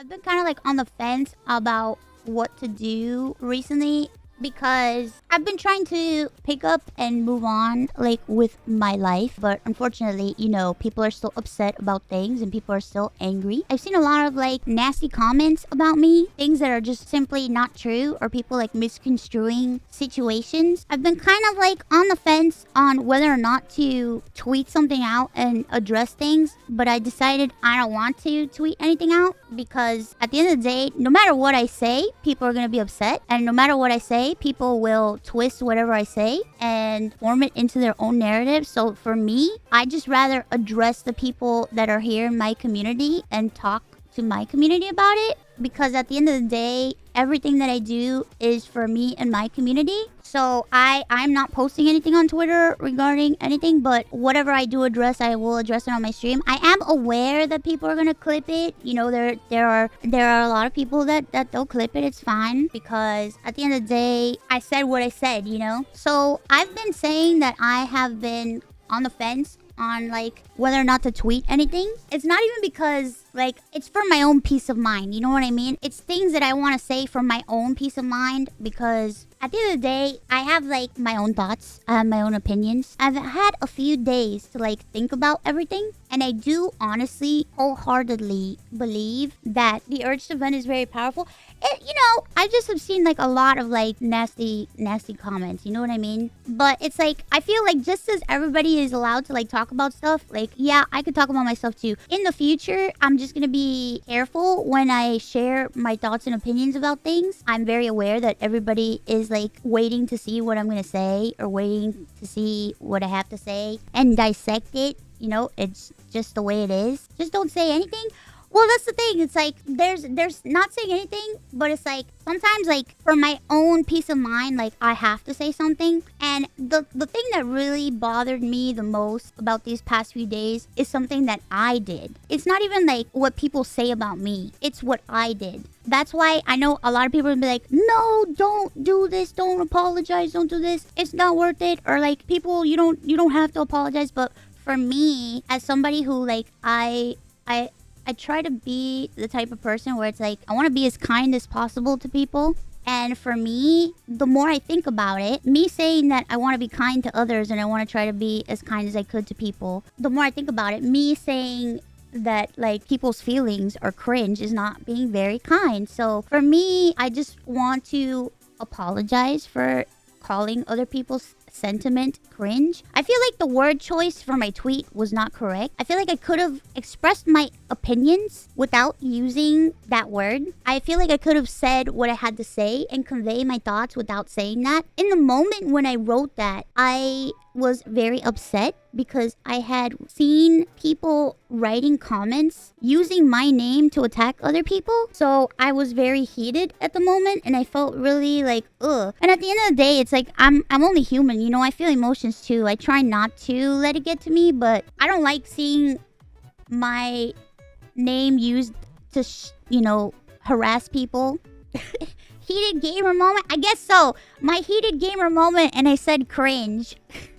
I've been kind of like on the fence about what to do recently because I've been trying to pick up and move on like with my life, but unfortunately, people are still upset about things and people are still angry. I've seen a lot of like nasty comments about me, things that are just simply not true, or people like misconstruing situations. I've been kind of like on the fence on whether or not to tweet something out and address things, but I decided I don't want to tweet anything out because at the end of the day, no matter what I say, people are going to be upset, and no matter what I say, people will twist whatever I say and form it into their own narrative. So for me, I just rather address the people that are here in my community and talk to my community about it, because at the end of the day, everything that I do is for me and my community. So I'm not posting anything on Twitter regarding anything, but whatever I do address, I will address it on my stream. I am aware that people are gonna clip it. There are a lot of people that they'll clip it. It's fine, because at the end of the day, I said what I said, So I've been saying that I have been on the fence on like whether or not to tweet anything. It's not even because like it's for my own peace of mind, you know what I mean? It's things that I want to say for my own peace of mind, because at the end of the day, I have like my own thoughts, I have my own opinions. I've had a few days to like think about everything, and I do honestly wholeheartedly believe that the urge to vent is very powerful. I just have seen like a lot of like nasty comments, you know what I mean? But it's like, I feel like just as everybody is allowed to like talk about stuff, like, yeah, I could talk about myself too. In the future, I'm just gonna be careful when I share my thoughts and opinions about things. I'm very aware that everybody is like waiting to see what I'm gonna say, or waiting to see what I have to say and dissect it. It's just the way it is. Just don't say anything. Well, that's the thing. It's like there's not saying anything, but it's like sometimes like for my own peace of mind, like I have to say something. And the thing that really bothered me the most about these past few days is something that I did. It's not even like what people say about me. It's what I did. That's why I know a lot of people will be like, no, don't do this, don't apologize, don't do this, it's not worth it. Or like, people, you don't have to apologize. But for me, as somebody who like I try to be the type of person where it's like, I want to be as kind as possible to people. And for me, the more I think about it, me saying that I want to be kind to others and I want to try to be as kind as I could to people, the more I think about it, me saying that like people's feelings are cringe is not being very kind. So for me, I just want to apologize for calling other people's sentiment cringe. I feel like the word choice for my tweet was not correct. I feel like I could have expressed my opinions without using that word. I feel like I could have said what I had to say and convey my thoughts without saying that. In the moment when I wrote that, I was very upset because I had seen people writing comments using my name to attack other people. So I was very heated at the moment, and I felt really like, ugh. And at the end of the day, it's like, I'm only human, I feel emotions too. I try not to let it get to me, but I don't like seeing my name used to, harass people. Heated gamer moment? I guess so. My heated gamer moment, and I said cringe.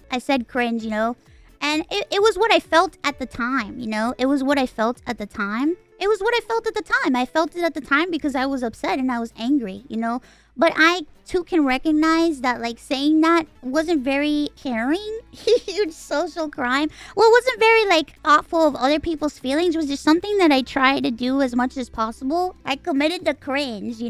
I said cringe, And it was what I felt at the time, It was what I felt at the time. It was what I felt at the time. I felt it at the time because I was upset and I was angry, But I too can recognize that like saying that wasn't very caring. Huge social crime. Well, it wasn't very like thoughtful of other people's feelings. It was just something that I tried to do as much as possible. I committed the cringe,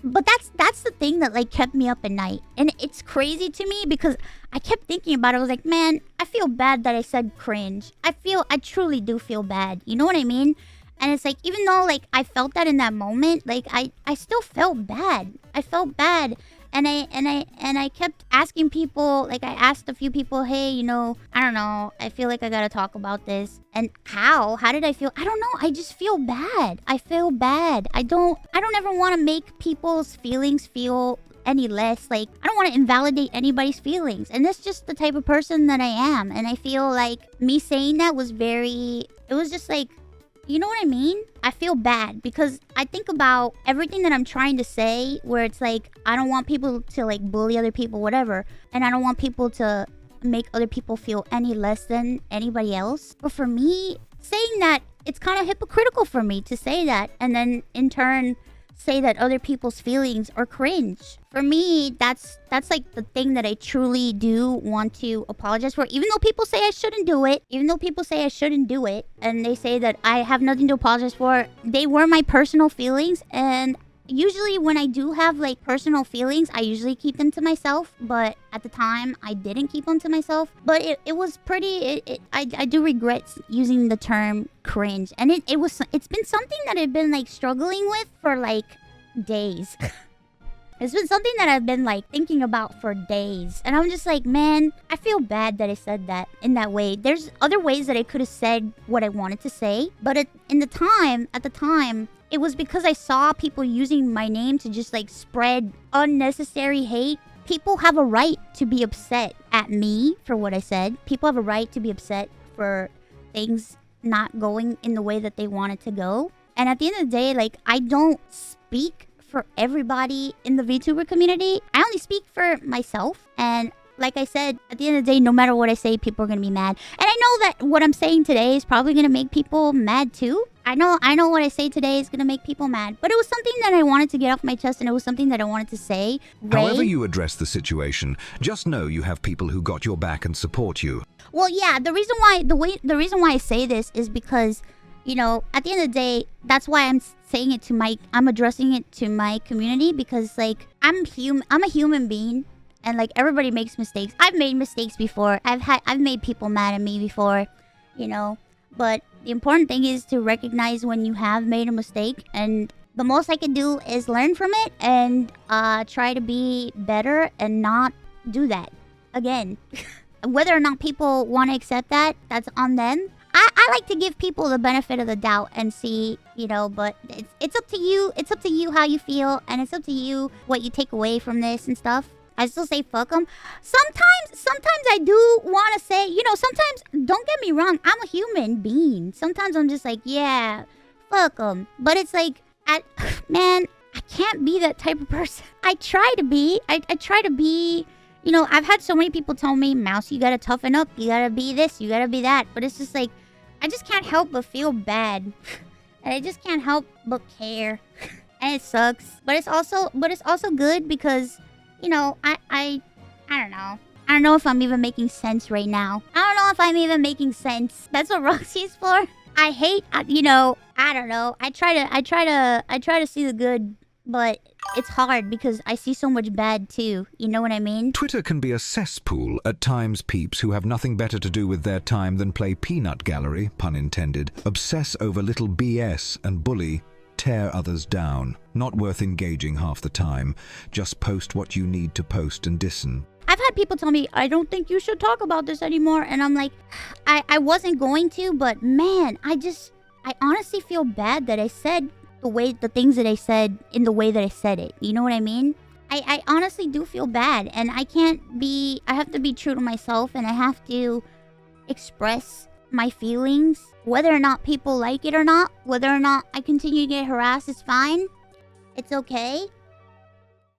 But that's the thing that like kept me up at night. And it's crazy to me because I kept thinking about it. I was like, man, I feel bad that I said cringe. I truly do feel bad. You know what I mean? And it's like, even though like I felt that in that moment, like I still felt bad. I felt bad. And I kept asking people, like I asked a few people, hey, I don't know, I feel like I gotta talk about this. And how did I feel? I don't know. I just feel bad. I feel bad. I don't ever want to make people's feelings feel any less. Like, I don't want to invalidate anybody's feelings. And that's just the type of person that I am. And I feel like me saying that was it was just like, you know what I mean? I feel bad because I think about everything that I'm trying to say, where it's like, I don't want people to like bully other people, whatever. And I don't want people to make other people feel any less than anybody else. But for me, saying that it's kind of hypocritical for me to say that, and then in turn say that other people's feelings are cringe. For me, that's like the thing that I truly do want to apologize for. Even though people say I shouldn't do it, and they say that I have nothing to apologize for, they were my personal feelings. And usually when I do have like personal feelings, I usually keep them to myself. But at the time, I didn't keep them to myself. But it was pretty, I do regret using the term cringe. And it's been something that I've been like struggling with for like days. It's been something that I've been like thinking about for days. And I'm just like, man, I feel bad that I said that in that way. There's other ways that I could have said what I wanted to say. But at the time, it was because I saw people using my name to just like spread unnecessary hate. People have a right to be upset at me for what I said. People have a right to be upset for things not going in the way that they want it to go. And at the end of the day, like, I don't speak for everybody in the VTuber community. I only speak for myself. And like I said, at the end of the day, no matter what I say, people are going to be mad. And I know that what I'm saying today is probably going to make people mad too. I know what I say today is going to make people mad. But it was something that I wanted to get off my chest, and it was something that I wanted to say. However you address the situation, just know you have people who got your back and support you. Well, yeah, the reason why I say this is because, you know, at the end of the day, that's why I'm saying it to I'm addressing it to my community, because like I'm a human being, and like everybody makes mistakes. I've made mistakes before. I've made people mad at me before, you know. But the important thing is to recognize when you have made a mistake, and the most I can do is learn from it and try to be better and not do that again. Whether or not people want to accept that, that's on them. I like to give people the benefit of the doubt and see, you know, but it's up to you. It's up to you how you feel, and it's up to you what you take away from this and stuff. I still say fuck them. Sometimes I do want to say, you know, sometimes, don't get me wrong, I'm a human being. Sometimes I'm just like, yeah, fuck them. But it's like, man, I can't be that type of person. I try to be. I try to be. You know, I've had so many people tell me, Mouse, you gotta toughen up. You gotta be this. You gotta be that. But it's just like, I just can't help but feel bad. And I just can't help but care. And it sucks. But it's also good because, you know, I don't know. I don't know if I'm even making sense right now. I don't know if I'm even making sense. That's what Roxy's for. I hate, you know, I don't know. I try to see the good, but it's hard because I see so much bad too. You know what I mean? Twitter can be a cesspool at times. Peeps who have nothing better to do with their time than play peanut gallery, pun intended, obsess over little BS and bully, tear others down. Not worth engaging half the time. Just post what you need to post and dissen. I've had people tell me, I don't think you should talk about this anymore. And I'm like, I wasn't going to, but man, I honestly feel bad that I said the things that I said in the way that I said it. You know what I mean? I honestly do feel bad, and I have to be true to myself, and I have to express my feelings. Whether or not people like it or not, whether or not I continue to get harassed is fine. It's okay.